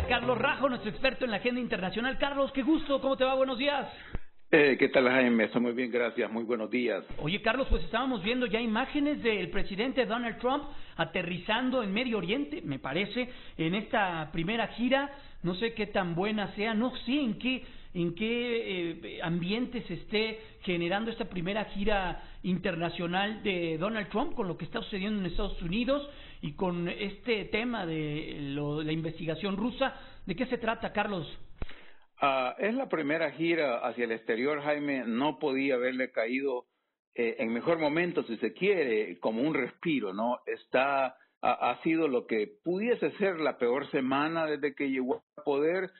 a Carlos Rajo, nuestro experto en la agenda internacional. Carlos, qué gusto, ¿cómo te va? Buenos días. ¿Qué tal, Jaime? Estoy muy bien, gracias. Muy buenos días. Oye, Carlos, pues estábamos viendo ya imágenes del presidente Donald Trump aterrizando en Medio Oriente, me parece, en esta primera gira. No sé qué tan buena sea, no sé en qué ambiente se esté generando esta primera gira internacional de Donald Trump con lo que está sucediendo en Estados Unidos y con este tema de la investigación rusa. ¿De qué se trata, Carlos? Es la primera gira hacia el exterior, Jaime. No podía haberle caído en mejor momento, si se quiere, como un respiro, ¿no? Ha sido lo que pudiese ser la peor semana desde que llegó al poder.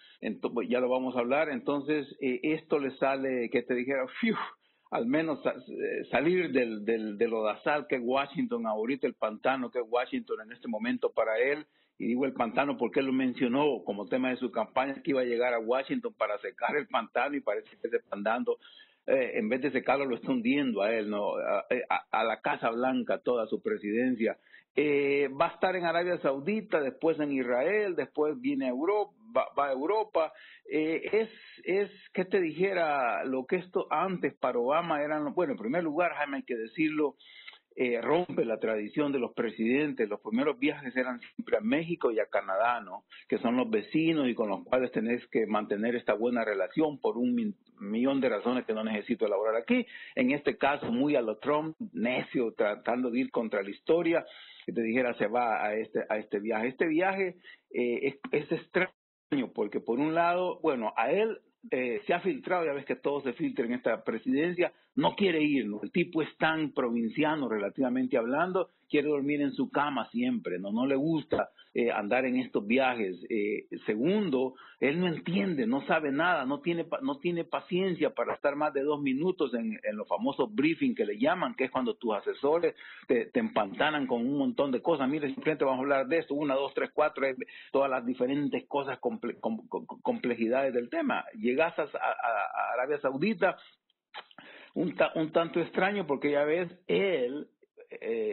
Ya lo vamos a hablar. Entonces, esto le sale, que te dijera, ¡fiu! Al menos salir del lodazal que es Washington, ahorita el pantano que es Washington en este momento para él. Y digo el pantano porque él lo mencionó como tema de su campaña, que iba a llegar a Washington para secar el pantano, y parece que se están dando, en vez de secarlo, lo está hundiendo a él, ¿no? A la Casa Blanca, toda su presidencia. Va a estar en Arabia Saudita, después en Israel, después viene a Europa, va a Europa. ¿Qué te dijera? Lo que esto antes para Obama eran, bueno, en primer lugar, Jaime, hay que decirlo, rompe la tradición de los presidentes. Los primeros viajes eran siempre a México y a Canadá, ¿no? Que son los vecinos y con los cuales tenés que mantener esta buena relación por un millón de razones que no necesito elaborar aquí. En este caso, muy a lo Trump, necio, tratando de ir contra la historia, que te dijera, se va a este viaje. Este viaje es extraño porque, por un lado, bueno, a él se ha filtrado, ya ves que todo se filtra en esta presidencia, no quiere ir, ¿no? El tipo es tan provinciano relativamente hablando, quiere dormir en su cama siempre, no le gusta andar en estos viajes. Segundo, él no entiende, no sabe nada, no tiene paciencia para estar más de 2 minutos en los famosos briefing que le llaman, que es cuando tus asesores te empantanan con un montón de cosas. Mire, simplemente vamos a hablar de esto, 1, 2, 3, 4, todas las diferentes cosas, complejidades del tema. Llegas a Arabia Saudita, un tanto extraño porque ya ves, él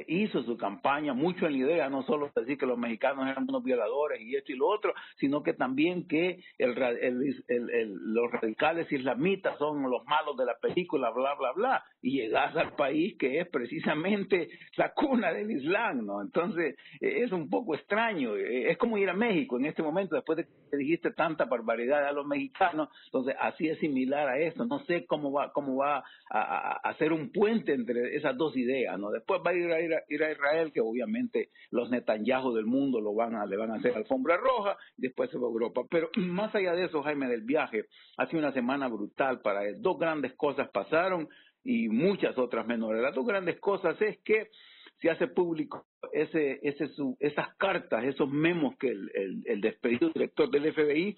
hizo su campaña mucho en la idea, no solo decir que los mexicanos eran unos violadores y esto y lo otro, sino que también que los radicales islamitas son los malos de la película, bla, bla, bla, y llegas al país que es precisamente la cuna del Islam, ¿no? Entonces, es un poco extraño. Es como ir a México en este momento, después de que dijiste tanta barbaridad a los mexicanos. Entonces, así es similar a esto. No sé cómo va a hacer un puente entre esas dos ideas, ¿no? Después va a ir a Israel, que obviamente los Netanyahu del mundo le van a hacer alfombra roja, y después se va a Europa. Pero más allá de eso, Jaime, del viaje, ha sido una semana brutal para él. 2 grandes cosas pasaron y muchas otras menores. Las 2 grandes cosas es que se hace público esas cartas, esos memos que el despedido director del FBI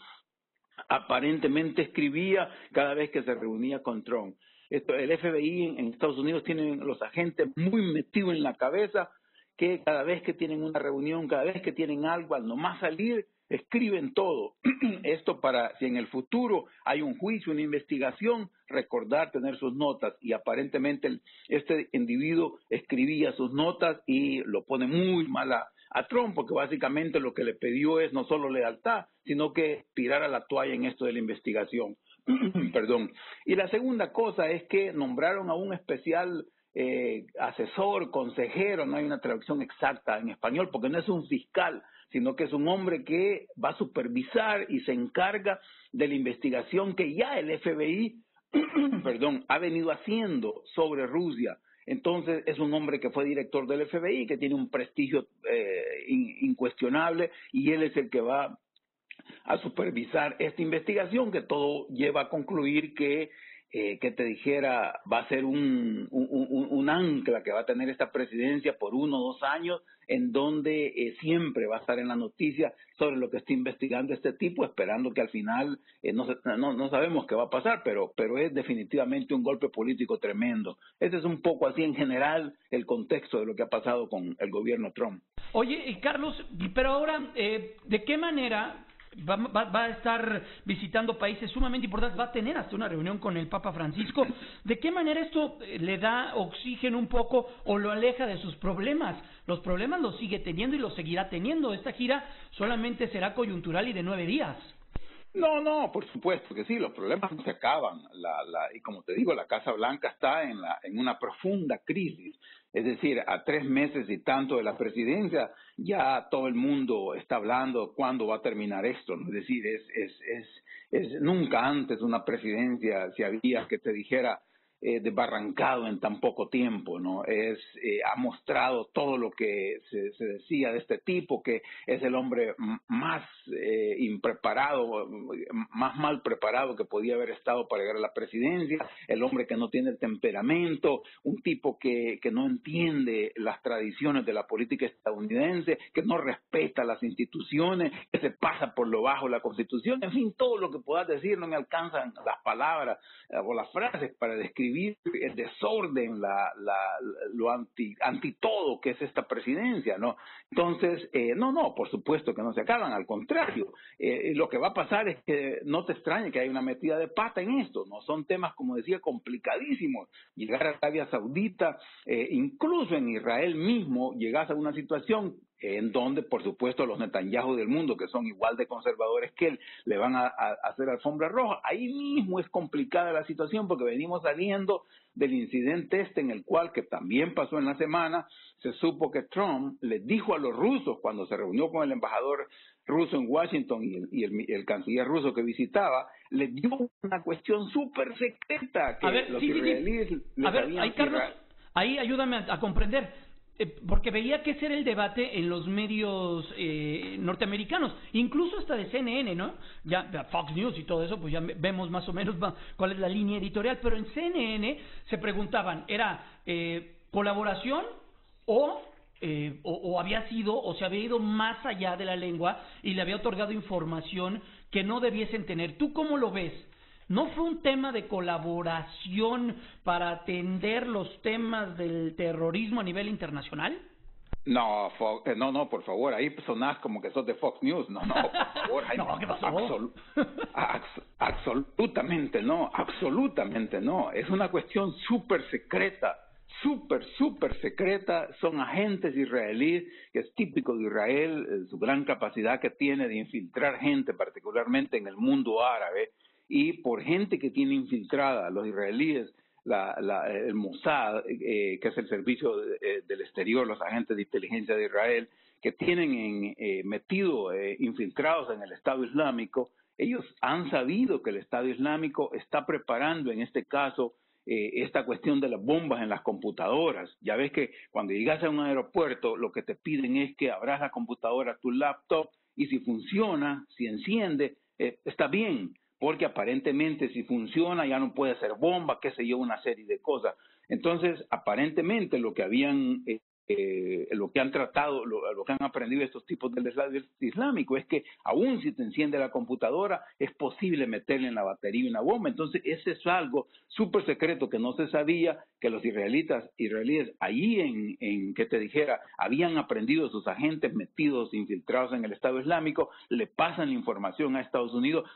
aparentemente escribía cada vez que se reunía con Trump. El FBI en Estados Unidos tienen los agentes muy metidos en la cabeza, que cada vez que tienen una reunión, cada vez que tienen algo, al nomás salir, escriben todo. Esto para, si en el futuro hay un juicio, una investigación, recordar, tener sus notas. Y aparentemente este individuo escribía sus notas y lo pone muy mal a Trump, porque básicamente lo que le pidió es no solo lealtad, sino que tirara la toalla en esto de la investigación. Perdón. Y la segunda cosa es que nombraron a un especial asesor, consejero, no hay una traducción exacta en español, porque no es un fiscal, sino que es un hombre que va a supervisar y se encarga de la investigación que ya el FBI perdón, ha venido haciendo sobre Rusia. Entonces, es un hombre que fue director del FBI, que tiene un prestigio incuestionable, y él es el que va a supervisar esta investigación, que todo lleva a concluir que te dijera, va a ser un ancla que va a tener esta presidencia por 1 o 2 años, en donde siempre va a estar en la noticia sobre lo que está investigando este tipo, esperando que al final, no sabemos qué va a pasar, pero es definitivamente un golpe político tremendo. Ese es un poco así en general el contexto de lo que ha pasado con el gobierno Trump. Oye, Carlos, pero ahora, ¿de qué manera va a estar visitando países sumamente importantes, va a tener hasta una reunión con el Papa Francisco. ¿De qué manera esto le da oxígeno un poco o lo aleja de sus problemas? Los problemas los sigue teniendo y los seguirá teniendo. Esta gira solamente será coyuntural y de 9 días. No, por supuesto que sí, los problemas no se acaban. Y como te digo, la Casa Blanca está en una profunda crisis. Es decir, a 3 meses y tanto de la presidencia, ya todo el mundo está hablando cuándo va a terminar esto, ¿no? Es decir, nunca antes una presidencia se había, que te dijera, desbarrancado en tan poco tiempo, ¿no? Ha mostrado todo lo que se decía de este tipo, que es el hombre más impreparado, más mal preparado que podía haber estado para llegar a la presidencia, el hombre que no tiene el temperamento, un tipo que no entiende las tradiciones de la política estadounidense, que no respeta las instituciones, que se pasa por lo bajo la Constitución, en fin, todo lo que puedas decir, no me alcanzan las palabras o las frases para describir el desorden, lo anti todo que es esta presidencia, ¿no? Entonces, no, por supuesto que no se acaban, al contrario, lo que va a pasar es que no te extrañe que haya una metida de pata en esto, ¿no? Son temas, como decía, complicadísimos. Llegar a Arabia Saudita, incluso en Israel mismo, llegas a una situación en donde, por supuesto, los Netanyahu del mundo, que son igual de conservadores que él, le van a hacer alfombra roja. Ahí mismo es complicada la situación porque venimos saliendo del incidente en el cual, que también pasó en la semana, se supo que Trump le dijo a los rusos, cuando se reunió con el embajador ruso en Washington y el canciller ruso que visitaba, le dio una cuestión súper secreta que los israelíes les habían... Ahí, Carlos, ahí ayúdame a comprender. Porque veía que ese era el debate en los medios norteamericanos, incluso hasta de CNN, ¿no? Ya Fox News y todo eso, pues ya vemos más o menos cuál es la línea editorial, pero en CNN se preguntaban, ¿era colaboración o había sido, o se había ido más allá de la lengua y le había otorgado información que no debiesen tener? ¿Tú cómo lo ves? ¿No fue un tema de colaboración para atender los temas del terrorismo a nivel internacional? No, por favor, ahí sonás como que sos de Fox News. No, por favor. No, ¿qué pasó? Absolutamente no. Es una cuestión súper secreta, súper secreta. Son agentes israelíes, que es típico de Israel, su gran capacidad que tiene de infiltrar gente, particularmente en el mundo árabe, y por gente que tiene infiltrada los israelíes, el Mossad, que es el servicio del exterior, los agentes de inteligencia de Israel, que tienen infiltrados en el Estado Islámico. Ellos han sabido que el Estado Islámico está preparando, en este caso, esta cuestión de las bombas en las computadoras. Ya ves que cuando llegas a un aeropuerto, lo que te piden es que abras la computadora, tu laptop, y si funciona, si enciende, está bien, porque aparentemente si funciona ya no puede ser bomba, qué sé yo, una serie de cosas. Entonces, aparentemente lo que han tratado, lo que han aprendido estos tipos del Estado Islámico es que aún si te enciende la computadora, es posible meterle en la batería una bomba. Entonces, ese es algo súper secreto que no se sabía, que los israelíes allí que te dijera, habían aprendido, sus agentes metidos, infiltrados en el Estado Islámico, le pasan la información a Estados Unidos,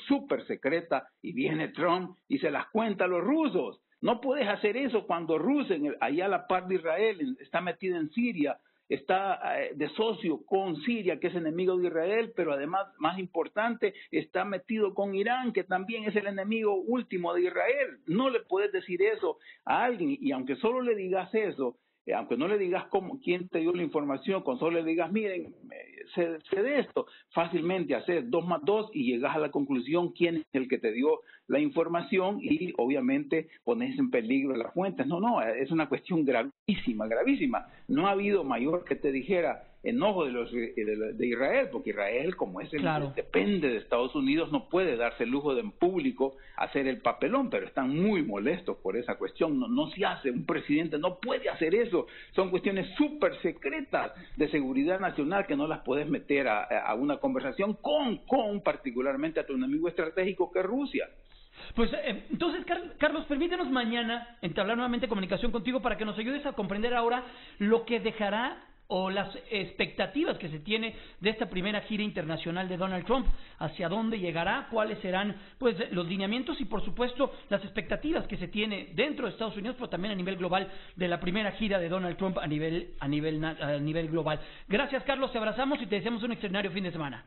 súper secreta, y viene Trump y se las cuenta a los rusos. No puedes hacer eso cuando Rusia, allá a la par de Israel, está metida en Siria, está de socio con Siria, que es enemigo de Israel, pero además, más importante, está metido con Irán, que también es el enemigo último de Israel. No le puedes decir eso a alguien, y aunque solo le digas eso, aunque no le digas quién te dio la información, con solo le digas, miren, sé de esto, fácilmente haces 2 más 2 y llegas a la conclusión quién es el que te dio la información, y obviamente pones en peligro las fuentes. No, es una cuestión gravísima. No ha habido mayor, que te dijera, enojo de Israel, porque Israel, como depende de Estados Unidos, no puede darse el lujo de en público hacer el papelón, pero están muy molestos por esa cuestión. No se hace, un presidente no puede hacer eso, son cuestiones súper secretas de seguridad nacional que no las puedes meter a una conversación con particularmente a tu enemigo estratégico, que es Rusia. Pues entonces, Carlos, permítenos mañana entablar nuevamente comunicación contigo para que nos ayudes a comprender ahora lo que dejará o las expectativas que se tiene de esta primera gira internacional de Donald Trump, hacia dónde llegará, cuáles serán pues los lineamientos y por supuesto las expectativas que se tiene dentro de Estados Unidos, pero también a nivel global de la primera gira de Donald Trump a nivel global. Gracias, Carlos, te abrazamos y te deseamos un extraordinario fin de semana.